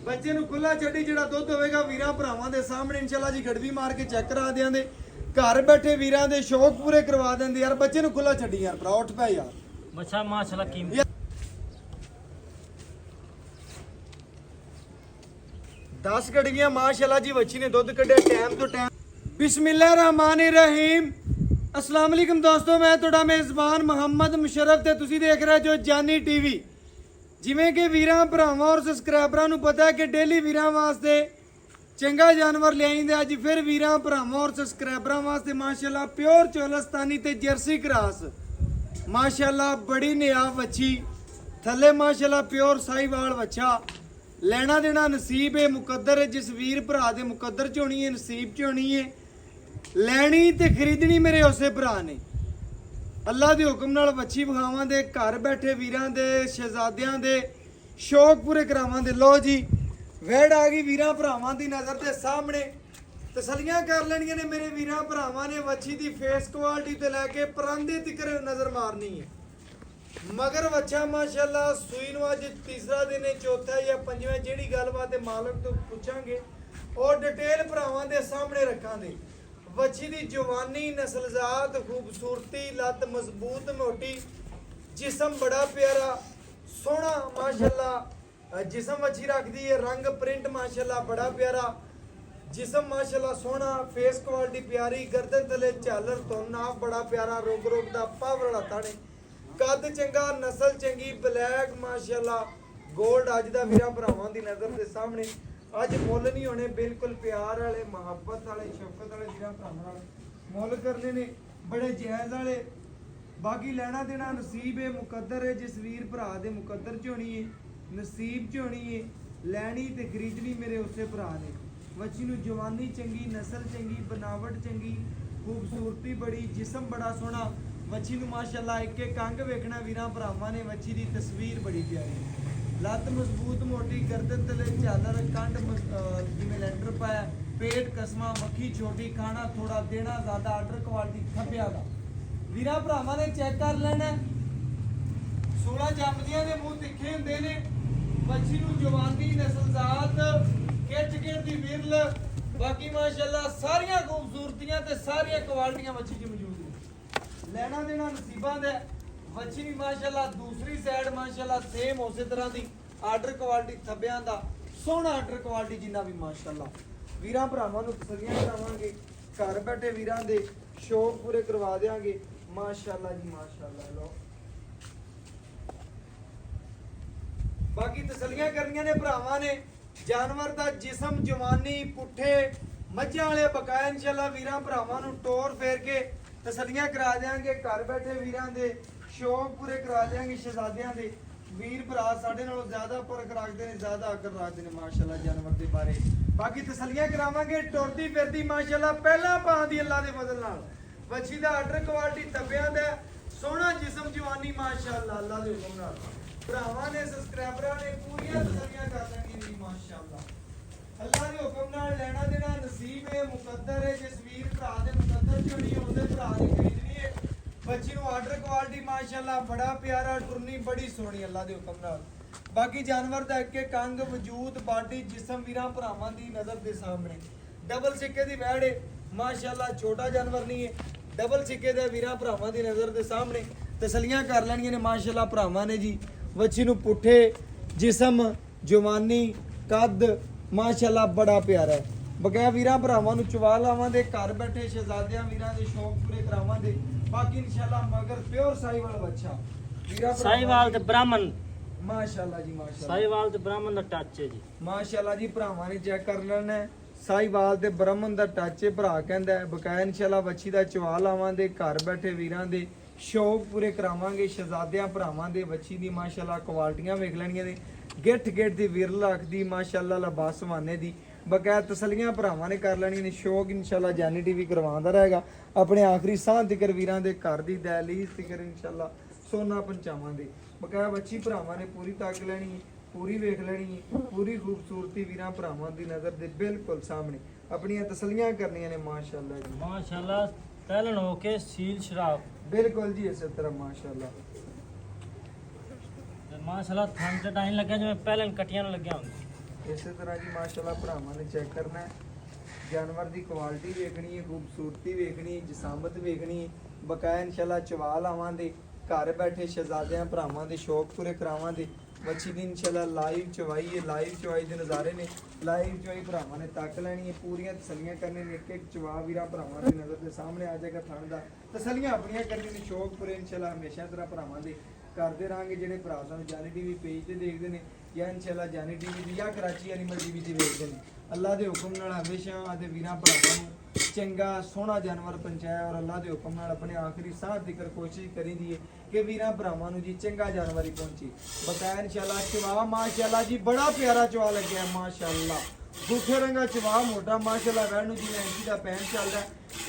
ਬੱਚੇ ਨੂੰ ਖੁੱਲਾ ਛੱਡੀ ਜਿਹੜਾ ਦੁੱਧ ਹੋਵੇਗਾ ਵੀਰਾਂ ਭਰਾਵਾਂ ਦੇ ਸਾਹਮਣੇ ਇਨਸ਼ਾਅੱਲਾ ਜੀ ਗੜਵੀ ਮਾਰ ਕੇ ਚੈੱਕ ਕਰਾ ਦਿਆਂਦੇ। ਘਰ ਬੈਠੇ ਵੀਰਾਂ ਦੇ ਸ਼ੌਕ ਪੂਰੇ ਕਰਵਾ ਦਿੰਦੇ ਯਾਰ। ਬੱਚੇ ਨੂੰ ਖੁੱਲਾ ਛੱਡੀ ਯਾਰ ਭਰਾ, ਉੱਠ ਪੈ ਯਾਰ। ਬੱਚਾ ਮਾਸ਼ਾਅੱਲਾ ਕੀਮਤ 10 ਗੜੀਆਂ ਮਾਸ਼ਾਅੱਲਾ ਜੀ ਬੱਚੀ ਨੇ ਦੁੱਧ ਕੱਢਿਆ ਟਾਈਮ ਤੋਂ ਟਾਈਮ। ਬਿਸਮਿल्लाहिर्रहमानिर्रहीम। अस्सलाम वालेकुम दोस्तों, मैं ਤੁਹਾਡਾ ਮੇਜ਼ਬਾਨ ਮੁਹੰਮਦ ਮੁਸ਼ਰਫ ਤੇ ਤੁਸੀਂ ਦੇਖ ਰਹੇ ਜੋ ਜਾਨੀ ਟੀਵੀ। ਜਿਵੇਂ ਕਿ ਵੀਰਾਂ ਭਰਾਵਾਂ ਔਰ ਸਬਸਕ੍ਰਾਈਬਰਾਂ ਨੂੰ ਪਤਾ ਹੈ ਕਿ ਡੇਲੀ ਵੀਰਾਂ ਵਾਸਤੇ ਚੰਗਾ ਜਾਨਵਰ ਲਿਆਈਂਦੇ। ਅੱਜ ਫਿਰ ਵੀਰਾਂ ਭਰਾਵਾਂ ਔਰ ਸਬਸਕ੍ਰਾਈਬਰਾਂ ਵਾਸਤੇ ਮਾਸ਼ਾਅੱਲਾ ਪਿਓਰ ਚੋਲਸਤਾਨੀ ਤੇ ਜਰਸੀ ਕਰਾਸ ਮਾਸ਼ਾਅੱਲਾ ਬੜੀ ਨਿਆਬ ਵੱਛੀ ਥੱਲੇ ਮਾਸ਼ਾਅੱਲਾ ਪਿਓਰ ਸਾਈਵਾਲ ਵੱਛਾ। ਲੈਣਾ ਦੇਣਾ ਨਸੀਬ ਹੈ, ਮੁਕੱਦਰ ਹੈ। ਜਿਸ ਵੀਰ ਭਰਾ ਦੇ ਮੁਕੱਦਰ ਚ ਹੋਣੀ ਹੈ, ਨਸੀਬ ਚ ਹੋਣੀ ਹੈ। ਲੈਣੀ ਤੇ ਖਰੀਦਣੀ ਮੇਰੇ ਉਸੇ ਭਰਾ ਨੇ। ਅੱਲਾ ਦੇ ਹੁਕਮ ਨਾਲ ਵੱਛੀ ਵਿਖਾਵਾਂ ਦੇ ਘਰ ਬੈਠੇ ਵੀਰਾਂ ਦੇ ਸ਼ਹਿਜ਼ਾਦਿਆਂ ਦੇ ਸ਼ੌਕ ਪੂਰੇ ਕਰਾਵਾਂ ਦੇ। ਲੋ ਜੀ ਵੈੜ ਆ ਗਈ ਵੀਰਾਂ ਭਰਾਵਾਂ ਦੀ ਨਜ਼ਰ ਦੇ ਸਾਹਮਣੇ। ਤਸੱਲੀਆਂ ਕਰ ਲੈਣੀਆਂ ਨੇ ਮੇਰੇ ਵੀਰਾਂ ਭਰਾਵਾਂ ਨੇ। ਵੱਛੀ ਦੀ ਫੇਸ ਕੁਆਲਿਟੀ ਤੇ ਲੈ ਕੇ ਪਰਾਂਦੇ ਤੱਕ ਨਜ਼ਰ ਮਾਰਨੀ ਹੈ। ਮਗਰ ਬੱਚਾ ਮਾਸ਼ਾਅੱਲਾ ਸੂਈ ਨੂੰ ਅੱਜ ਤੀਸਰਾ ਦਿਨ ਹੈ, ਚੌਥਾ ਜਾਂ ਪੰਜਵਾਂ, ਜਿਹੜੀ ਗੱਲਬਾਤ ਹੈ ਮਾਲਕ ਤੋਂ ਪੁੱਛਾਂਗੇ ਔਰ ਡਿਟੇਲ ਭਰਾਵਾਂ ਦੇ ਸਾਹਮਣੇ ਰੱਖਾਂਗੇ। ਵੱਛੀ ਦੀ ਜਵਾਨੀ, ਨਸਲਜ਼ਾਤ, ਖੂਬਸੂਰਤੀ, ਲੱਤ ਮਜ਼ਬੂਤ ਮੋਟੀ, ਜਿਸਮ ਬੜਾ ਪਿਆਰਾ ਸੋਹਣਾ ਮਾਸ਼ਾਅੱਲਾ ਜਿਸਮ ਵੱਛੀ ਰੱਖਦੀ ਹੈ। ਰੰਗ ਪ੍ਰਿੰਟ ਮਾਸ਼ਾਅੱਲਾ ਬੜਾ ਪਿਆਰਾ ਜਿਸਮ ਮਾਸ਼ਾਅੱਲਾ ਸੋਹਣਾ। ਫੇਸ ਕੁਆਲਿਟੀ ਪਿਆਰੀ, ਗਰਦਨ ਥਲੇ ਝਾਲਰ ਤੋਂ ਨਾਪ ਬੜਾ ਪਿਆਰਾ, ਰੋਗ ਰੋਗ ਦਾ ਪਾਵਰ ਵਾਲਾ ਤਾਣੇ, ਕੱਦ ਚੰਗਾ, ਨਸਲ ਚੰਗੀ, ਬਲੈਕ ਮਾਸ਼ਾਅੱਲਾ ਗੋਲਡ ਅੱਜ ਦਾ ਵੀਰਾਂ ਭਰਾਵਾਂ ਦੀ ਨਜ਼ਰ ਦੇ ਸਾਹਮਣੇ। ਅੱਜ ਮੁੱਲ ਨਹੀਂ ਹੋਣੇ, ਬਿਲਕੁਲ ਪਿਆਰ ਵਾਲੇ, ਮੁਹੱਬਤ ਵਾਲੇ, ਸ਼ਫਕਤ ਵਾਲੇ ਵੀਰਾਂ ਭਰਾਵਾਂ ਨਾਲ ਮੁੱਲ ਕਰਨੇ ਨੇ, ਬੜੇ ਜਾਇਜ਼ ਵਾਲੇ। ਬਾਕੀ ਲੈਣਾ ਦੇਣਾ ਨਸੀਬ ਹੈ, ਮੁਕੱਦਰ ਹੈ। ਜਿਸ ਵੀਰ ਭਰਾ ਦੇ ਮੁਕੱਦਰ ਚ ਹੋਣੀ ਹੈ, ਨਸੀਬ ਚ ਹੋਣੀ ਹੈ। ਲੈਣੀ ਤੇ ਖਰੀਦਣੀ ਮੇਰੇ ਉਸੇ ਭਰਾ ਨੇ। ਵੱਛੀ ਨੂੰ ਜਵਾਨੀ ਚੰਗੀ, ਨਸਲ ਚੰਗੀ, ਬਨਾਵਟ ਚੰਗੀ, ਖੂਬਸੂਰਤੀ ਬੜੀ, ਜਿਸਮ ਬੜਾ ਸੋਹਣਾ। ਵੱਛੀ ਨੂੰ ਮਾਸ਼ਾਅੱਲਾ ਇੱਕ ਇੱਕ ਅੰਗ ਵੇਖਣਾ ਵੀਰਾਂ ਭਰਾਵਾਂ ਨੇ। ਵੱਛੀ ਦੀ ਤਸਵੀਰ ਬੜੀ ਪਿਆਰੀ, ਲੱਤ ਮਜ਼ਬੂਤ ਮੋਟੀ, ਗਰਦਨ ਤਲੇ ਝਾਲਰ, ਕੰਡ ਜਿਵੇਂ ਲੈਂਟਰ ਪਾਇਆ, ਪੇਟ ਕਸਮਾ, ਮੱਖੀ ਛੋਟੀ, ਖਾਣਾ ਥੋੜਾ, ਦੇਣਾ ਜ਼ਿਆਦਾ, ਆਰਡਰ ਕੁਆਲਿਟੀ ਖੱਬਿਆ ਦਾ ਵੀਰਾਂ ਭਰਾਵਾਂ ਨੇ ਚੈੱਕ ਕਰ ਲੈਣਾ। 16 ਜੰਮਦੀਆਂ ਦੇ ਮੂੰਹ ਤਿੱਖੇ ਹੁੰਦੇ ਨੇ। ਵੱਛੀ ਨੂੰ ਜਵਾਨੀ, ਨਸਲਜ਼ਾਤ, ਕਿੱਚ ਦੀ ਵਿਰਲ, ਬਾਕੀ ਮਾਸ਼ਾਅੱਲਾ ਸਾਰੀਆਂ ਖੂਬਸੂਰਤੀਆਂ ਤੇ ਸਾਰੀਆਂ ਕੁਆਲਿਟੀਆਂ ਵੱਛੀ 'ਚ ਮੌਜੂਦ ਨੇ। ਲੈਣਾ ਦੇਣਾ ਨਸੀਬਾਂ ਦਾ। ਵੱਛੀ ਵੀ ਮਾਸ਼ਾਅੱਲਾ ਦੂਸਰੀ ਸਾਈਡ ਮਾਸ਼ਾਅੱਲਾ ਸੇਮ ਉਸੇ ਤਰ੍ਹਾਂ ਦੀ ਆਰਡਰ ਕੁਆਲਿਟੀ ਥੱਬਿਆਂ ਦਾ ਸੋਹਣਾ ਆਰਡਰ ਕੁਆਲਿਟੀ ਜਿੰਨਾ ਵੀ ਮਾਸ਼ਾਅੱਲਾ ਵੀਰਾਂ ਭਰਾਵਾਂ ਨੂੰ ਤਸੱਲੀਆਂ ਕਰਾਵਾਂਗੇ। ਘਰ ਬੈਠੇ ਵੀਰਾਂ ਦੇ ਸ਼ੌਕ ਪੂਰੇ ਕਰਵਾ ਦੇਵਾਂਗੇ ਮਾਸ਼ਾਅੱਲਾ ਜੀ ਮਾਸ਼ਾਅੱਲਾ। ਲੋ ਬਾਕੀ ਤਸੱਲੀਆਂ ਕਰਨੀਆਂ ਨੇ ਭਰਾਵਾਂ ਨੇ। ਜਾਨਵਰ ਦਾ ਜਿਸਮ, ਜਵਾਨੀ, ਪੁੱਠੇ ਮੱਝਾਂ ਵਾਲੇ ਬਕਾਇਆ ਇਨਸ਼ਾਅੱਲਾ ਵੀਰਾਂ ਭਰਾਵਾਂ ਨੂੰ ਟੋਰ ਫੇਰ ਕੇ ਤਸੱਲੀਆਂ ਕਰਾ ਦੇਵਾਂਗੇ। ਘਰ ਬੈਠੇ ਵੀਰਾਂ ਦੇ ਸ਼ੌਕ ਪੂਰੇ ਕਰਾ ਦੇਵਾਂਗੇ। ਸ਼ਹਿਜ਼ਾਦਿਆਂ ਦੇ ਵੀਰ ਭਰਾ ਸਾਡੇ ਨਾਲੋਂ ਜ਼ਿਆਦਾ ਫਰਕ ਰੱਖਦੇ ਨੇ, ਜ਼ਿਆਦਾ ਅਕਲ ਰੱਖਦੇ ਨੇ ਮਾਸ਼ਾਅੱਲਾ ਜਾਨਵਰ ਦੇ ਬਾਰੇ। ਬਾਕੀ ਤਸੱਲੀਆਂ ਕਰਾਵਾਂਗੇ। ਟੁਰਦੀ ਫਿਰਦੀ ਮਾਸ਼ਾਅੱਲਾ ਪਹਿਲਾਂ ਪਾਂ ਦੀ ਅੱਲਾ ਦੇ ਫਜ਼ਲ ਨਾਲ। ਵੱਛੀ ਦਾ ਆਰਡਰ ਕੁਆਲਿਟੀ ਤੱਬਿਆਂ ਦਾ ਸੋਹਣਾ ਜਿਸਮ, ਜਵਾਨੀ ਮਾਸ਼ਾਅੱਲਾ ਅੱਲਾ ਦੇ ਹੁਕਮ ਨਾਲ। ਭਰਾਵਾਂ ਨੇ ਸਬਸਕ੍ਰਾਈਬਰਾਂ ਨੇ ਪੂਰੀਆਂ ਤਸੱਲੀਆਂ ਕਰ ਲੈਣੀਆਂ ਜੀ ਮਾਸ਼ਾਅੱਲਾ ਅੱਲਾ ਦੇ ਹੁਕਮ ਨਾਲ। ਲੈਣਾ ਦੇਣਾ ਨਸੀਬ ਹੈ, ਮੁਕੱਦਰ ਹੈ। ਜਿਸ ਵੀਰ ਭਰਾ ਦੇ ਮੁਕੱਦਰ ਚ ਹੋਣੀ ਹੈ ਉਹਦੇ ਭਰਾ ਨੇ ਖਰੀਦਣੀ ਹੈ। ਬੱਚੀ ਨੂੰ ਆਰਡਰ ਕੁਆਲਿਟੀ ਮਾਸ਼ਾਅੱਲਾ ਬੜਾ ਪਿਆਰਾ, ਟੁਰਨੀ ਬੜੀ ਸੋਹਣੀ ਅੱਲਾ ਦੇ ਹੁਕਮ ਨਾਲ। ਬਾਕੀ ਜਾਨਵਰ ਦਾ ਇੱਕ ਇੱਕ ਅੰਗ, ਵਜੂਦ, ਬਾਡੀ, ਜਿਸਮ ਵੀਰਾਂ ਭਰਾਵਾਂ ਦੀ ਨਜ਼ਰ ਦੇ ਸਾਹਮਣੇ। ਡਬਲ ਸਿੱਕੇ ਦੀ ਵੈੜ ਹੈ ਮਾਸ਼ਾਅੱਲਾ, ਛੋਟਾ ਜਾਨਵਰ ਨਹੀਂ ਹੈ। ਡਬਲ ਸਿੱਕੇ ਦੇ ਵੀਰਾਂ ਭਰਾਵਾਂ ਦੀ ਨਜ਼ਰ ਦੇ ਸਾਹਮਣੇ ਤਸੱਲੀਆਂ ਕਰ ਲੈਣੀਆਂ ਨੇ ਮਾਸ਼ਾਅੱਲਾ ਭਰਾਵਾਂ ਨੇ ਜੀ। ਵੱਛੀ ਨੂੰ ਪੁੱਠੇ ਜਿਸਮ, ਜਵਾਨੀ, ਕੱਦ ਮਾਸ਼ਾਅੱਲਾ ਬੜਾ ਪਿਆਰਾ ਹੈ। ਬਗੈਰ ਵੀਰਾਂ ਭਰਾਵਾਂ ਨੂੰ ਚਵਾ ਲਾਵਾਂ ਦੇ। ਘਰ ਬੈਠੇ ਸ਼ਹਿਜ਼ਾਦਿਆਂ ਵੀਰਾਂ ਦੇ ਸ਼ੌਕ ਪੂਰੇ ਕਰਾਵਾਂ ਦੇ। ਬਾਕੀ ਇਨਸ਼ਾਅੱਲਾ ਮਗਰ ਪਿਓਰ ਸਾਈਵਾਲ ਬੱਚਾ ਵੀਰਾਂ ਸਾਈਵਾਲ ਤੇ ਬ੍ਰਾਹਮਣ ਮਾਸ਼ਾਅੱਲਾ ਜੀ ਮਾਸ਼ਾਅੱਲਾ। ਸਾਈਵਾਲ ਤੇ ਬ੍ਰਾਹਮਣ ਦਾ ਟੱਚ ਹੈ ਜੀ ਮਾਸ਼ਾਅੱਲਾ ਜੀ। ਭਰਾਵਾਂ ਨੇ ਚੈੱਕ ਕਰ ਲੈਣਾ ਸਾਈਵਾਲ ਤੇ ਬ੍ਰਾਹਮਣ ਦਾ ਟੱਚ ਹੈ। ਭਰਾ ਕਹਿੰਦਾ ਬਕਾਇਆ ਇਨਸ਼ਾਅੱਲਾ ਵੱਛੀ ਦਾ ਚਵਾ ਲਾਵਾਂ ਦੇ। ਘਰ ਬੈਠੇ ਵੀਰਾਂ ਦੇ ਸ਼ੌਕ ਪੂਰੇ ਕਰਾਵਾਂਗੇ। ਸ਼ਹਿਜ਼ਾਦਿਆਂ ਭਰਾਵਾਂ ਦੇ ਵੱਛੀ ਦੀ ਮਾਸ਼ਾਅੱਲਾ ਕੁਆਲਿਟੀਆਂ ਵੇਖ ਲੈਣੀਆਂ ਨੇ। ਗਿੱਠ ਗਿੱਠ ਦੀ ਵਿਰਲ ਰੱਖਦੀ ਮਾਸ਼ਾਅੱਲਾ, ਲਿਬਾਸ ਸਵਾਨੇ ਦੀ ਬਕਾਇਆ ਤਸੱਲੀਆਂ ਭਰਾਵਾਂ ਨੇ ਕਰ ਲੈਣੀਆਂ ਨੇ। ਸ਼ੌਕ ਇਨਸ਼ਾਅੱਲਾ ਜਾਨੀ ਟੀਵੀ ਕਰਵਾਉਂਦਾ ਰਹੇਗਾ ਆਪਣੇ ਆਖਰੀ ਸਾਹ ਤਿਕਰ ਵੀਰਾਂ ਦੇ ਘਰ ਦੀ ਦਹਲੀਜ਼ ਤਿਕਰ ਇਨਸ਼ਾਅੱਲਾ ਸੋਨਾ ਪਹੁੰਚਾਵਾਂ ਦੇ। ਬਕਾਇਆ ਬੱਚੀ ਭਰਾਵਾਂ ਨੇ ਪੂਰੀ ਤੱਕ ਲੈਣੀ ਹੈ, ਪੂਰੀ ਵੇਖ ਲੈਣੀ ਹੈ। ਪੂਰੀ ਖੂਬਸੂਰਤੀ ਵੀਰਾਂ ਭਰਾਵਾਂ ਦੀ ਨਜ਼ਰ ਦੇ ਬਿਲਕੁਲ ਸਾਹਮਣੇ ਆਪਣੀਆਂ ਤਸੱਲੀਆਂ ਕਰਨੀਆਂ ਨੇ ਮਾਸ਼ਾਅੱਲਾ ਜੀ ਮਾਸ਼ਾਅੱਲਾ। ਪਹਿਲਣ ਹੋ ਕੇ ਸੀਲ ਸ਼ਰਾਬ ਬਿਲਕੁਲ ਜੀ ਇਸੇ ਤਰ੍ਹਾਂ ਮਾਸ਼ਾਅੱਲਾ ਮਾਸ਼ਾਅੱਲਾ। ਥਣ ਤੇ ਟਾਈਮ ਲੱਗਿਆ ਜਿਵੇਂ ਪਹਿਲਣ ਕਟੀਆਂ ਨੂੰ ਲੱਗਿਆ ਹੁੰਦਾ। ਇਸੇ ਤਰ੍ਹਾਂ ਜੀ ਮਾਸ਼ਾਅੱਲਾ ਭਰਾਵਾਂ ਨੇ ਚੈੱਕ ਕਰਨਾ ਹੈ। ਜਾਨਵਰ ਦੀ ਕੁਆਲਿਟੀ ਵੇਖਣੀ ਹੈ, ਖੂਬਸੂਰਤੀ ਵੇਖਣੀ ਹੈ, ਜਸਾਮਤ ਵੇਖਣੀ ਹੈ। ਬਕਾਇਆ ਇਨਸ਼ਾਅੱਲਾ ਚਵਾ ਲਾਵਾਂਗੇ, ਘਰ ਬੈਠੇ ਸ਼ਹਿਜ਼ਾਦਿਆਂ ਭਰਾਵਾਂ ਦੇ ਸ਼ੌਕ ਪੂਰੇ ਕਰਾਵਾਂਗੇ। ਬੱਚੀ ਦੀ ਇਨਸ਼ਾਅੱਲਾ ਲਾਈਵ ਚਵਾਈ ਹੈ, ਲਾਈਵ ਚਵਾਈ ਦੇ ਨਜ਼ਾਰੇ ਨੇ। ਲਾਈਵ ਚਵਾਈ ਭਰਾਵਾਂ ਨੇ ਤੱਕ ਲੈਣੀ ਹੈ, ਪੂਰੀਆਂ ਤਸੱਲੀਆਂ ਕਰਨੀਆਂ ਨੇ। ਇੱਕ ਇੱਕ ਚਵਾ ਵੀਰਾ ਭਰਾਵਾਂ ਦੀ ਨਜ਼ਰ ਦੇ ਸਾਹਮਣੇ ਆ ਜਾਏਗਾ। ਥਣ ਦਾ ਤਸੱਲੀਆਂ ਆਪਣੀਆਂ ਕਰਨੀਆਂ ਨੇ, ਸ਼ੌਕ ਪੂਰੇ ਇਨਸ਼ਾਅੱਲਾ ਹਮੇਸ਼ਾ ਤਰ੍ਹਾਂ ਭਰਾਵਾਂ ਦੇ ਕਰਦੇ ਰਹਾਂਗੇ। ਜਿਹੜੇ ਭਰਾ ਸਾਨੂੰ ਜਾਨੀ ਟੀਵੀ ਪੇਜ ਤੇ ਦੇਖਦੇ ਨੇ ਜਾਂ ਇਨਸ਼ਾਅੱਲਾ ਜਾਨੀ ਟੀਵੀ ਦੀ ਜਾਂ ਕਰਾਚੀ ਐਨੀਮਲ ਟੀਵੀ ਤੇ ਵੇਖਦੇ ਨੇ, ਅੱਲਾਹ ਦੇ ਹੁਕਮ ਨਾਲ ਹਮੇਸ਼ਾ ਆਦੇ ਵੀਰਾਂ ਭਰਾਵਾਂ ਨੂੰ ਚੰਗਾ ਸੋਹਣਾ ਜਾਨਵਰ ਪਹੁੰਚਾਇਆ ਔਰ ਅੱਲਾਹ ਦੇ ਹੁਕਮ ਨਾਲ ਆਪਣੇ ਆਖਰੀ ਸਾਹ ਤੱਕ ਕੋਸ਼ਿਸ਼ ਕਰੀਦੀ ਹੈ ਕਿ ਵੀਰਾਂ ਭਰਾਵਾਂ ਨੂੰ ਜੀ ਚੰਗਾ ਜਾਨਵਰ ਹੀ ਪਹੁੰਚੇ। ਬਕਾਇਆ ਇਨਸ਼ਾਅੱਲਾ ਚਵਾ ਮਾਸ਼ਾਅੱਲਾ ਜੀ ਬੜਾ ਪਿਆਰਾ ਚਵਾ ਲੱਗਿਆ ਮਾਸ਼ਾਅੱਲਾ। ਦੂਖੇ ਰੰਗਾ ਚਵਾ ਮੋਟਾ ਮਾਸ਼ਾਅੱਲਾ ਵੈਣ ਨੂੰ ਜਿਵੇਂ ਐਂਟੀ ਦਾ ਪੈਨ ਚੱਲਦਾ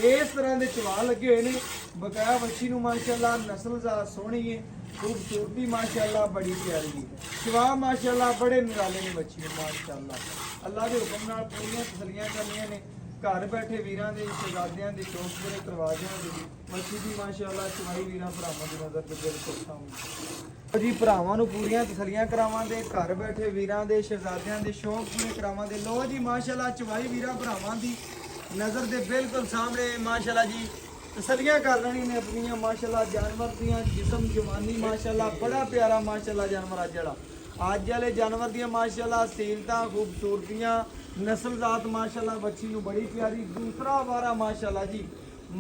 ਇਸ ਤਰ੍ਹਾਂ ਦੇ ਚਵਾ ਲੱਗੇ ਹੋਏ ਨੇ। ਬਕਾਇਆ ਬੱਚੀ ਨੂੰ ਮਾਸ਼ਾਅੱਲਾ ਨਸਲ ਜ਼ਿਆਦਾ ਸੋਹਣੀ ਹੈ, खूबसूरती माशाअल्लाह बड़ी प्यारी है। शिवा माशाअल्लाह बड़े निराले ने बच्ची है माशाअल्लाह। अल्लाह के हुक्म नाल पूरियां तसल्लियां करनियां ने। घर बैठे वीरां दे शहजादियां दे शौक पूरे करवा देवांगे। बच्ची दी माशाअल्लाह चवाई वीरां भरावां दी नजर ते बिल्कुल सामने जी भरावां नूं पूरियां तसल्लियां करावांगे। घर बैठे वीरां दे शहजादियां दे शौक पूरे करावांगे। लो जी माशाअल्लाह चवाई वीरां भरावां दी नजर दे बिल्कुल सामने माशाअल्लाह जी तसलियां कर लेनी ने अपनियां माशाअल्लाह। जानवर दियां जिस्म जवानी माशाअल्लाह बड़ा प्यारा माशाअल्लाह जानवर अज जड़ा अज वाले जानवर दियां माशाअल्लाह सीलतां खूबसूरतियां नस्लजात माशाअल्लाह। बच्ची नूं बड़ी प्यारी दूसरा वारा माशाअल्लाह जी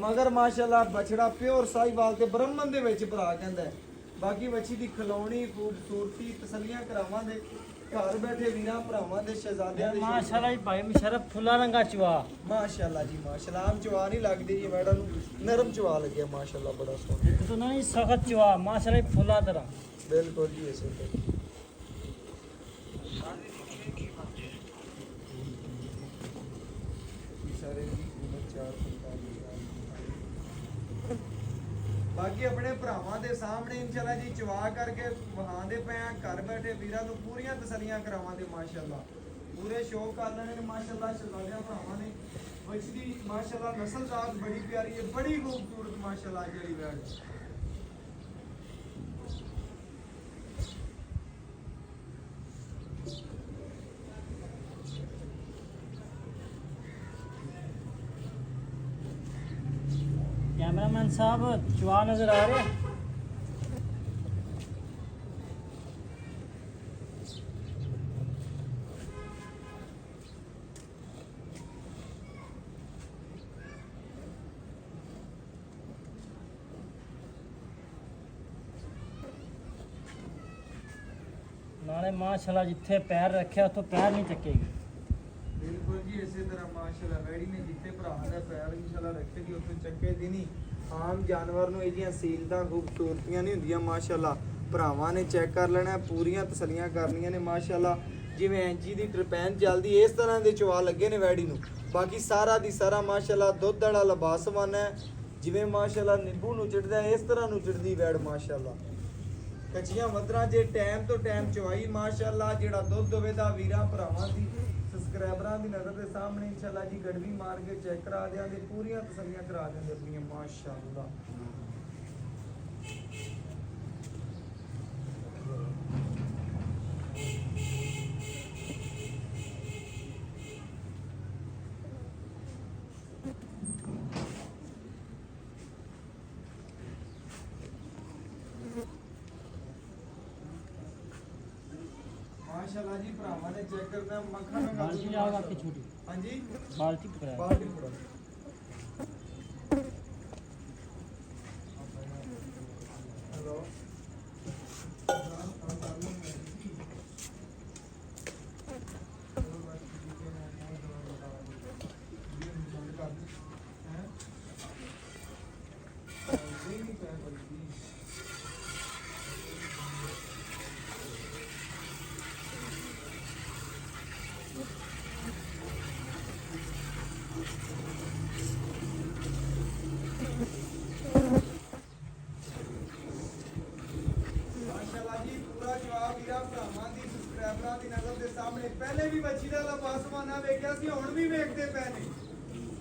मगर माशाअल्लाह बछड़ा प्योर साहिवाल ते ब्राह्मण दे विच भरा कहंदा है। बाकी बच्ची दी खलौणी खूबसूरती तसलियां करावांगे। घर बैठे वीरां भरावां दे शहजादियां दे माशाअल्लाह जी भाई मुशर्रफ फुला रंगा चवा माशाअल्लाह जी माशाअल्लाह। आम चवा नहीं लगदी जी मैडम नूं नरम चवा लगे माशाअल्लाह बड़ा सोहना। तो नहीं सख्त चवा माशाअल्लाह जी फुला तरह बिल्कुल जी ऐसे तो सारे की कीमत 445,000। बाकी अपने भरावां दे सामने इंशाअल्लाह जी चवा करके वहांदे पे घर बैठे वीरां नूं पूरियां तसल्लियां करावांगे माशाअल्लाह। पूरे शौक कर लेने ने माशाअल्लाह। शहजादियां भरावां ने बच्ची दी माशाअल्लाह नस्ल जात बड़ी प्यारी है, बड़ी खूबसूरत माशाअल्लाह जेड़ी वैड कैमरामैन साहब चवा नजर आ रहे हैं। नाले माशाअल्लाह जिथे पैर रखे उतो पैर नहीं चकेगी। बिल्कुल जी इसी तरह माशाअल्लाह वैड़ी ने जिथे भरा दा पैर इंशाअल्लाह रखेगी उतो चक्के दी नहीं। आम जानवर ਨੂੰ ਇਹਦੀਆਂ ਸੀਲਤਾਂ ਖੂਬਸੂਰਤੀਆਂ ਨਹੀਂ ਹੁੰਦੀਆਂ ਮਾਸ਼ਾਅੱਲਾ। ਭਰਾਵਾਂ ਨੇ ਚੈੱਕ ਕਰ ਲੈਣਾ, ਪੂਰੀਆਂ ਤਸੱਲੀਆਂ ਕਰਨੀਆਂ ਨੇ ਮਾਸ਼ਾਅੱਲਾ। ਜਿਵੇਂ ਐਂਚੀ ਦੀ ਟਰਪੈਨ ਚੱਲਦੀ ਇਸ ਤਰ੍ਹਾਂ ਦੇ ਚਵਾ ਲੱਗੇ ਨੇ ਵੈੜੀ ਨੂੰ। ਬਾਕੀ ਸਾਰਾ ਦੀ ਸਾਰਾ ਮਾਸ਼ਾਅੱਲਾ ਦੁੱਧ ਵਾਲਾ ਲਬਾਸਵਾਨ ਹੈ। ਜਿਵੇਂ ਮਾਸ਼ਾਅੱਲਾ ਨਿੰਬੂ ਨੂੰ ਚਿੜਦਾ ਇਸ ਤਰ੍ਹਾਂ ਨੂੰ ਚਿੜਦੀ ਵੈੜ ਮਾਸ਼ਾਅੱਲਾ। ਕੱਚੀਆਂ ਮਦਰਾਂ ਜੇ ਟਾਈਮ ਤੋਂ ਟਾਈਮ ਚਵਾਈ ਮਾਸ਼ਾਅੱਲਾ। ਜਿਹੜਾ ਦੁੱਧ ਹੋਵੇ ਦਾ ਵੀਰਾਂ ਭਰਾਵਾਂ ਦੀ ਸਬਸਕ੍ਰਾਈਬਰਾਂ ਦੀ ਨਜ਼ਰ ਦੇ ਸਾਹਮਣੇ ਇਨਸ਼ਾਅੱਲਾ ਜੀ ਗੜਵੀ ਮਾਰ ਕੇ ਚੈੱਕ ਕਰਾ ਦਿਆਂਗੇ, ਪੂਰੀਆਂ ਤਸੱਲੀਆਂ ਕਰਾ ਦਿਆਂਗੇ ਆਪਣੀਆਂ ਮਾਸ਼ਾਅੱਲਾ। माशाअल्लाह जी भरावां ने चेक करना मक्खन बाल्टी आओ आपकी छोटी हां जी बाल्टी पकड़ा बाल्टी पकड़ो। हेलो सामने पहले भी बच्ची का लाबासवाना वेख्या सी हुण भी वेखदे पए ने।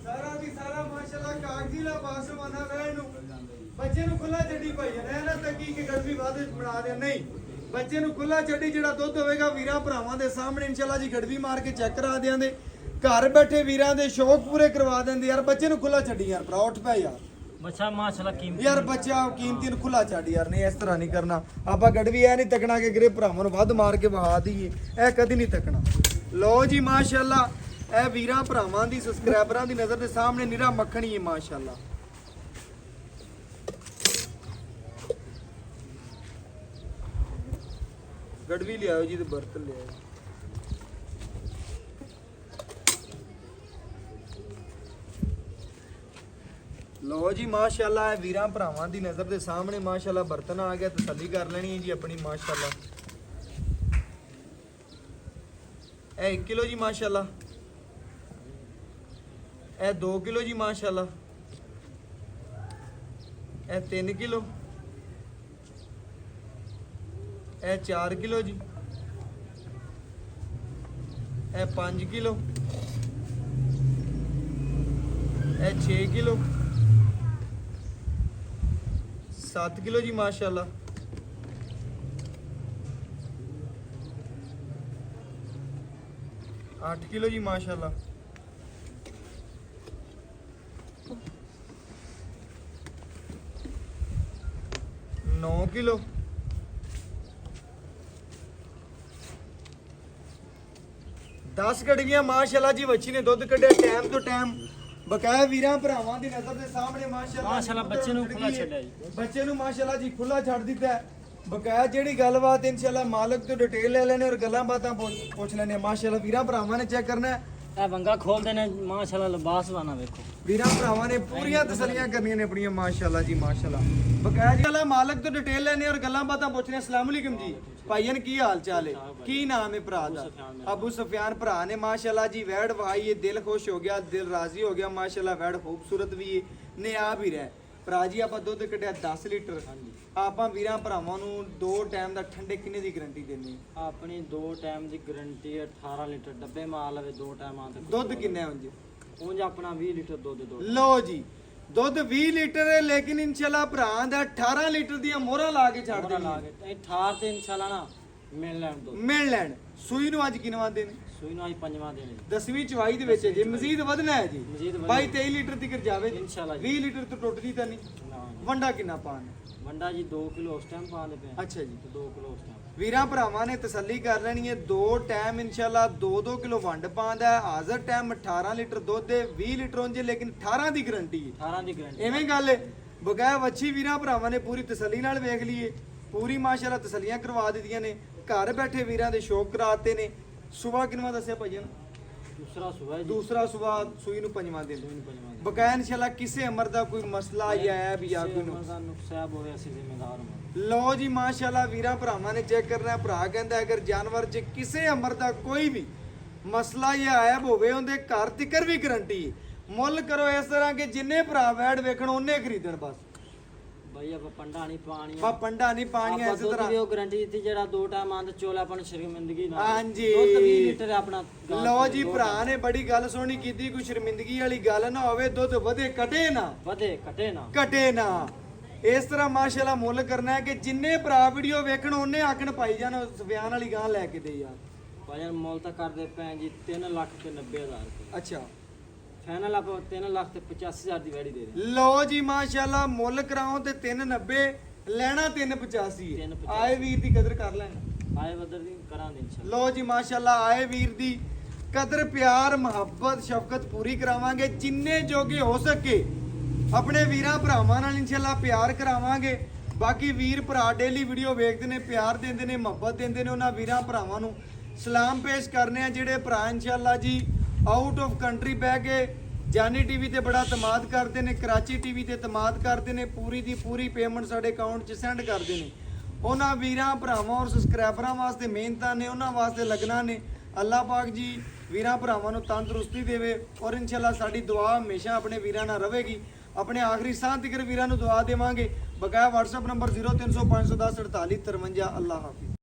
सारा दी सारा माशाअल्लाह कागजी लाबासवाना वैण नूं बच्चे नूं खुला जड़ी पई है ना तकी कि गर्मी वादे बना दे नहीं ਬੱਚੇ ਨੂੰ ਖੁੱਲਾ ਛੱਡੀ ਜਿਹੜਾ ਦੁੱਧ ਹੋਵੇਗਾ ਵੀਰਾਂ ਭਰਾਵਾਂ ਦੇ ਸਾਹਮਣੇ ਇਨਸ਼ਾਅੱਲਾ ਜੀ ਗੜਵੀ ਮਾਰ ਕੇ ਚੈੱਕ ਕਰਾ ਦਿਆਂਦੇ। ਘਰ ਬੈਠੇ ਵੀਰਾਂ ਦੇ ਸ਼ੌਕ ਪੂਰੇ ਕਰਵਾ ਦਿੰਦੇ। ਯਾਰ ਬੱਚੇ ਨੂੰ ਖੁੱਲਾ ਛੱਡੀ ਯਾਰ ਭਰਾ, ਉੱਠ ਪੈ ਯਾਰ। ਬੱਚਾ ਮਾਸ਼ਾਅੱਲਾ ਕੀਮਤੀ ਯਾਰ ਬੱਚਾ ਕੀਮਤੀ ਨੂੰ ਖੁੱਲਾ ਛੱਡ ਯਾਰ, ਨਹੀਂ ਇਸ ਤਰ੍ਹਾਂ ਨਹੀਂ ਕਰਨਾ ਆਪਾਂ। ਗੜਵੀ ਐ ਨਹੀਂ ਤੱਕਣਾ ਕਿ ਗਰੇ ਭਰਾਵਾਂ ਨੂੰ ਵੱਧ ਮਾਰ ਕੇ ਵਹਾ ਦਈਏ, ਇਹ ਕਦੀ ਨਹੀਂ ਤੱਕਣਾ। ਲਓ ਜੀ ਮਾਸ਼ਾਅੱਲਾ, ਇਹ ਵੀਰਾਂ ਭਰਾਵਾਂ ਦੀ ਸਬਸਕ੍ਰਾਈਬਰਾਂ ਦੀ ਨਜ਼ਰ ਦੇ ਸਾਹਮਣੇ ਨਿਰਾ ਮੱਖਣੀ ਹੈ ਮਾਸ਼ਾਅੱਲਾ। ਗੜਵੀ ਲਿਆਓ ਜੀ ਤੇ ਬਰਤਨ ਲਿਆਓ। ਲਓ ਜੀ ਮਾਸ਼ਾਅੱਲਾ, ਇਹ ਵੀਰਾਂ ਭਰਾਵਾਂ ਦੀ ਨਜ਼ਰ ਦੇ ਸਾਹਮਣੇ ਮਾਸ਼ਾਅੱਲਾ ਬਰਤਨ ਆ ਗਿਆ। ਤਸੱਲੀ ਕਰ ਲੈਣੀ ਹੈ ਜੀ ਆਪਣੀ ਮਾਸ਼ਾਅੱਲਾ। ਇਹ 1 ਕਿਲੋ ਜੀ ਮਾਸ਼ਾਅੱਲਾ, ਇਹ 2 ਕਿਲੋ ਜੀ ਮਾਸ਼ਾਅੱਲਾ, ਇਹ 3 ਕਿਲੋ, ਇਹ 4 ਕਿਲੋ ਜੀ, ਇਹ 5 ਕਿਲੋ, ਇਹ 6 ਕਿਲੋ, 7 ਕਿਲੋ ਜੀ ਮਾਸ਼ਾਅੱਲਾ, 8 ਕਿਲੋ ਜੀ ਮਾਸ਼ਾਅੱਲਾ, 9 ਕਿਲੋ, 10 ਗੜਵੀਆਂ ਮਾਸ਼ਾਅੱਲਾ ਜੀ। ਬੱਚੀ ਨੇ ਦੁੱਧ ਕੱਢਿਆ ਟਾਈਮ ਤੋਂ ਟਾਈਮ। ਬਕਾਇਆ ਵੀਰਾਂ ਭਰਾਵਾਂ ਦੀ ਨਜ਼ਰ ਦੇ ਸਾਹਮਣੇ ਮਾਸ਼ਾਅੱਲਾ ਮਾਸ਼ਾਅੱਲਾ ਬੱਚੇ ਨੂੰ ਖੁੱਲਾ ਛੱਡਿਆ ਜੀ। ਬੱਚੇ ਨੂੰ ਮਾਸ਼ਾਅੱਲਾ ਜੀ ਖੁੱਲਾ ਛੱਡ ਦਿੱਤਾ ਹੈ। ਬਕਾਇਆ ਜਿਹੜੀ ਗੱਲਬਾਤ ਇਨਸ਼ਾਅੱਲਾ ਮਾਲਕ ਤੋਂ ਡਿਟੇਲ ਲੈ ਲੈਣੇ ਔਰ ਗੱਲਾਂ ਬਾਤਾਂ ਪੁੱਛ ਲੈਣੇ ਮਾਸ਼ਾਅੱਲਾ। ਵੀਰਾਂ ਭਰਾਵਾਂ ਨੇ ਚੈੱਕ ਕਰਨਾ ਹੈ। ਇਹ ਵੰਗਾ ਖੋਲਦੇ ਨੇ ਮਾਸ਼ਾਅੱਲਾ, ਲਿਬਾਸ ਵਾਨਾ ਵੇਖੋ। ਵੀਰਾਂ ਭਰਾਵਾਂ ਨੇ ਪੂਰੀਆਂ ਤਸੱਲੀਆਂ ਕਰਨੀਆਂ ਨੇ ਆਪਣੀਆਂ ਮਾਸ਼ਾਅੱਲਾ ਜੀ ਮਾਸ਼ਾਅੱਲਾ। ਬਕਾਇਆ ਜੀ ਅੱਲਾ ਮਾਲਕ ਤੋਂ ਡਿਟੇਲ ਲੈਣੇ ਔਰ ਗੱਲਾਂ ਬਾਤਾਂ ਪੁੱਛਣੇ। ਅਸਲਾਮ ਅਲੈਕੁਮ ਜੀ ਭਾਈਨ, ਕੀ ਹਾਲ ਚਾਲ ਹੈ? ਕੀ ਨਾਮ ਹੈ ਭਰਾ ਦਾ? ਅਬੂ ਸੁਫਿਆਨ ਭਰਾ ਨੇ ਮਾਸ਼ਾਅੱਲਾ ਜੀ ਵੈੜ ਵਾਈ, ਦਿਲ ਖੁਸ਼ ਹੋ ਗਿਆ, ਦਿਲ ਰਾਜ਼ੀ ਹੋ ਗਿਆ ਮਾਸ਼ਾਅੱਲਾ। ਵੈੜ ਖੂਬਸੂਰਤ ਵੀ ਹੈ, ਨਿਆ ਵੀ ਰਹਿ। ਭਰਾ ਜੀ ਆਪਾਂ ਦੁੱਧ ਕੱਢਿਆ 10 ਲੀਟਰ। ਆਪਾਂ ਵੀਰਾਂ ਭਰਾਵਾਂ ਨੂੰ 2 ਟਾਈਮ ਦਾ ਠੰਡੇ ਕਿੰਨੇ ਦੀ ਗਾਰੰਟੀ ਦੇਣੀ? ਆਪਣੀ 2 ਟਾਈਮ ਦੀ ਗਾਰੰਟੀ 18 ਲੀਟਰ ਡੱਬੇ ਮਾਲ ਲਵੇ 2 ਟਾਈਮਾਂ ਤੇ। ਦੁੱਧ ਕਿੰਨਾ ਹੈ ਉਂਝ? ਉਂਝ ਆਪਣਾ 20 ਲੀਟਰ ਦੁੱਧ ਦੋ। ਲਓ ਜੀ ਦੁੱਧ 20 ਲੀਟਰ ਹੈ, ਲੇਕਿਨ ਇਨਸ਼ਾਅੱਲਾ ਭਰਾ ਦਾ 18 ਲੀਟਰ ਦੀਆਂ ਮੋਹਰਾਂ ਲਾ ਕੇ ਛੱਡ ਲਾ ਦੇਣੀ। ਕੇ ਇਹ ਠਾਰ ਤੇ ਇਨਸ਼ਾਅੱਲਾ ਨਾ ਮਿਲ ਲੈਣ ਦੋ। ਮਿਲ ਲੈਣ। ਸੂਈ ਨੂੰ ਅੱਜ ਕਿਨਵਾ ਦੇਣੇ? ਸੂਈ ਨੂੰ ਅੱਜ 5ਵਾਂ ਦੇਣੇ। 10ਵੀਂ ਚਵਾਈ ਦੇ ਵਿੱਚ ਹੈ ਜੀ, ਮਜ਼ੀਦ ਵਧਣਾ ਹੈ ਜੀ। ਮਜ਼ੀਦ ਵਧਣਾ। 22-23 ਲੀਟਰ ਤੱਕ ਜਾਵੇ ਜੀ। ਇਨਸ਼ਾਅੱਲਾ ਜੀ। 20 ਲੀਟਰ ਤੋਂ ਟੁੱਟਦੀ ਤਾਂ ਨਹੀਂ। ਨਾ ਜੀ। ਵੰਡਾ ਕਿੰਨਾ ਪਾਣ? ਵੰਡਾ ਜੀ 2 ਕਿਲੋ ਉਸ ਟਾਈਮ ਪਾਉਂਦੇ ਪਏ। ਅੱਛਾ ਜੀ। 2 ਕਿਲੋ ਉਸ ਟਾਈਮ। ਵੀਰਾਂ ਭਰਾਵਾਂ ਨੇ ਤਸੱਲੀ ਕਰ ਲੈਣੀ ਹੈ। 2 ਟਾਈਮ ਇਨਸ਼ਾਅੱਲਾ 2-2 ਕਿਲੋ ਵੰਡ ਪਾਉਂਦਾ ਹੈ। ਹਾਜ਼ਰ ਟਾਈਮ 18 ਲੀਟਰ ਦੁੱਧ ਹੈ, 20 ਲੀਟਰ ਉਂਝ, ਲੇਕਿਨ 18 ਦੀ ਗਾਰੰਟੀ ਹੈ। 18 ਦੀ ਗਾਰੰਟੀ। ਐਵੇਂ ਗੱਲ ਹੈ। ਬਗੈਰ ਵੱਛੀ ਵੀਰਾਂ ਭਰਾਵਾਂ ਨੇ ਪੂਰੀ ਤਸੱਲੀ ਨਾਲ ਵੇਖ ਲਈਏ, ਪੂਰੀ ਮਾਸ਼ਾਅੱਲਾ ਤਸੱਲੀਆਂ ਕਰਵਾ ਦਿੱਤੀਆਂ ਨੇ। ਘਰ ਬੈਠੇ ਵੀਰਾਂ ਦੇ ਸ਼ੌਕ ਕਰਾਤੇ ਨੇ। ਸੁਬਾ ਕਿਨਵਾ ਦੱਸਿਆ ਭਾਈਆਂ? ਦੂਸਰਾ ਸੁਬਾ ਜੀ। ਦੂਸਰਾ ਸੁਬਾ ਸੂਈ ਨੂੰ 5ਵਾਂ ਦਿਨ। ਸੂਈ ਨੂੰ 5ਵਾਂ ਦੇਣੇ। ਬਕਾਇਆ ਇਨਸ਼ਾਅੱਲਾ ਕਿਸੇ ਅਮਰ ਦਾ ਕੋਈ ਮਸਲਾ ਜਾਂ ਐਬ ਜਾਂ ਕੋਈ ਦਾ ਨੁਕਸਾਨ ਹੋਵੇ ਅਸੀਂ ਜ਼ਿੰਮੇਦਾਰ ਹਾਂ। ਲਓ ਜੀ ਮਾਸ਼ਾਅੱਲਾ ਵੀਰਾਂ ਭਰਾਵਾਂ ਨੇ ਚੈੱਕ ਕਰਨਾ ਹੈ। ਭਰਾ ਕਹਿੰਦਾ ਅਗਰ ਜਾਨਵਰ 'ਚ ਕਿਸੇ ਅਮਰ ਦਾ ਕੋਈ ਵੀ ਮਸਲਾ ਜਾਂ ਐਬ ਹੋਵੇ ਉਹਦੇ ਘਰ ਤਿਕਰ ਵੀ ਗਾਰੰਟੀ ਹੈ। ਮੁੱਲ ਕਰੋ ਇਸ ਤਰ੍ਹਾਂ ਕਿ ਜਿੰਨੇ ਭਰਾ ਵੈੜ ਵੇਖਣ ਉਹਨੇ ਖਰੀਦਣ ਬਸ। ਭਾਈ ਆਪਾਂ ਪੰਡਾ ਨਹੀਂ ਪਾਣੀਆਂ। ਬਾ ਪੰਡਾ ਨਹੀਂ ਪਾਣੀਆਂ ਇਸ ਤਰ੍ਹਾਂ। ਉਹ ਗਾਰੰਟੀ ਦਿੱਤੀ ਜਿਹੜਾ 2 ਟਾਈਮ ਆਂਦ ਚੋਲਾ ਆਪਾਂ ਨੂੰ ਸ਼ਰਮਿੰਦਗੀ ਨਾ। ਹਾਂਜੀ। ਦੁੱਧ 20 ਲੀਟਰ ਆਪਣਾ। ਲਓ ਜੀ ਭਰਾ ਨੇ ਬੜੀ ਗੱਲ ਸੋਹਣੀ ਕੀਤੀ। ਕੋਈ ਸ਼ਰਮਿੰਦਗੀ ਵਾਲੀ ਗੱਲ ਨਾ ਹੋਵੇ। ਦੁੱਧ ਵਧੇ ਘਟੇ ਨਾ। ਵਧੇ ਘਟੇ ਨਾ। ਘਟੇ ਨਾ। ਇਸ ਤਰ੍ਹਾਂ ਮਾਸ਼ਾਅੱਲਾ ਮੁੱਲ ਕਰਨਾ ਹੈ ਕਿ ਜਿੰਨੇ ਭਰਾ ਵੀਡੀਓ ਵੇਖਣ ਉਹਨੇ ਆਖਣ ਪਾਈ ਜਾਣ ਸੁਫਿਆਨ ਵਾਲੀ ਗਾਂ ਲੈ ਕੇ ਦੇ ਯਾਰ। ਭਾਈ ਮੁੱਲ ਤਾਂ ਕਰਦੇ ਪਏ ਜੀ 3,90,000 ਰੁਪਏ। ਅੱਛਾ ਫਾਈਨਲ ਆਪਾਂ 3,85,000 ਦੀ ਵੈੜੀ ਦੇ ਦੇ। ਲਓ ਜੀ ਮਾਸ਼ਾਅੱਲਾ ਮੁੱਲ ਕਰਾਓ ਤੇ 390, ਲੈਣਾ 385। 385 ਆਏ ਵੀਰ ਦੀ ਕਦਰ ਕਰ ਲੈਣ। ਆਏ ਬਦਰ ਦੀ ਕਰਾਂਗੇ ਇਨਸ਼ਾਅੱਲਾ। ਲਓ ਜੀ ਮਾਸ਼ਾਅੱਲਾ ਆਏ ਵੀਰ ਦੀ ਕਦਰ ਪਿਆਰ ਮੁਹੱਬਤ ਸ਼ਫਕਤ ਪੂਰੀ ਕਰਾਵਾਂਗੇ। ਜਿੰਨੇ ਜੋਗੇ ਹੋ ਸਕੇ ਆਪਣੇ ਵੀਰਾਂ ਭਰਾਵਾਂ ਨਾਲ ਇਨਸ਼ਾਅੱਲਾ ਪਿਆਰ ਕਰਾਵਾਂਗੇ। ਬਾਕੀ ਵੀਰ ਭਰਾ ਡੇਲੀ ਵੀਡੀਓ ਵੇਖਦੇ ਨੇ, ਪਿਆਰ ਦਿੰਦੇ ਨੇ, ਮੁਹੱਬਤ ਦਿੰਦੇ ਨੇ। ਉਹਨਾਂ ਵੀਰਾਂ ਭਰਾਵਾਂ ਨੂੰ ਸਲਾਮ ਪੇਸ਼ ਕਰਨੇ ਆ ਜਿਹੜੇ ਭਰਾ ਇਨਸ਼ਾਅੱਲਾ ਜੀ ਆਊਟ ਆਫ ਕੰਟਰੀ ਬਹਿ ਕੇ ਜਾਨੀ ਟੀਵੀ ਤੇ ਬੜਾ ਤਮਾਦ ਕਰਦੇ ਨੇ, ਕਰਾਚੀ ਟੀਵੀ ਤੇ ਤਮਾਦ ਕਰਦੇ ਨੇ। ਪੂਰੀ ਦੀ ਪੂਰੀ ਪੇਮੈਂਟ ਸਾਡੇ ਅਕਾਊਂਟ 'ਚ ਸੈਂਡ ਕਰਦੇ ਨੇ। ਉਹਨਾਂ ਵੀਰਾਂ ਭਰਾਵਾਂ ਔਰ ਸਬਸਕ੍ਰਾਈਬਰਾਂ ਵਾਸਤੇ ਮਿਹਨਤਾਂ ਨੇ, ਉਹਨਾਂ ਵਾਸਤੇ ਲੱਗਣਾ ਨੇ। ਅੱਲਾਹ ਪਾਕ ਜੀ ਵੀਰਾਂ ਭਰਾਵਾਂ ਨੂੰ ਤੰਦਰੁਸਤੀ ਦੇਵੇ ਔਰ ਇਨਸ਼ਾਅੱਲਾ ਸਾਡੀ ਦੁਆ ਹਮੇਸ਼ਾ ਆਪਣੇ ਵੀਰਾਂ ਨਾਲ ਰਹੇਗੀ। ਆਪਣੇ ਆਖਰੀ ਸਾਹ ਤੱਕ ਵੀਰਾਂ ਨੂੰ ਦੁਆ ਦੇਵਾਂਗੇ। ਬਕਾਇਆ WhatsApp ਨੰਬਰ 0300 510 48 53। ਅੱਲਾਹ ਹਾਫਿਜ਼।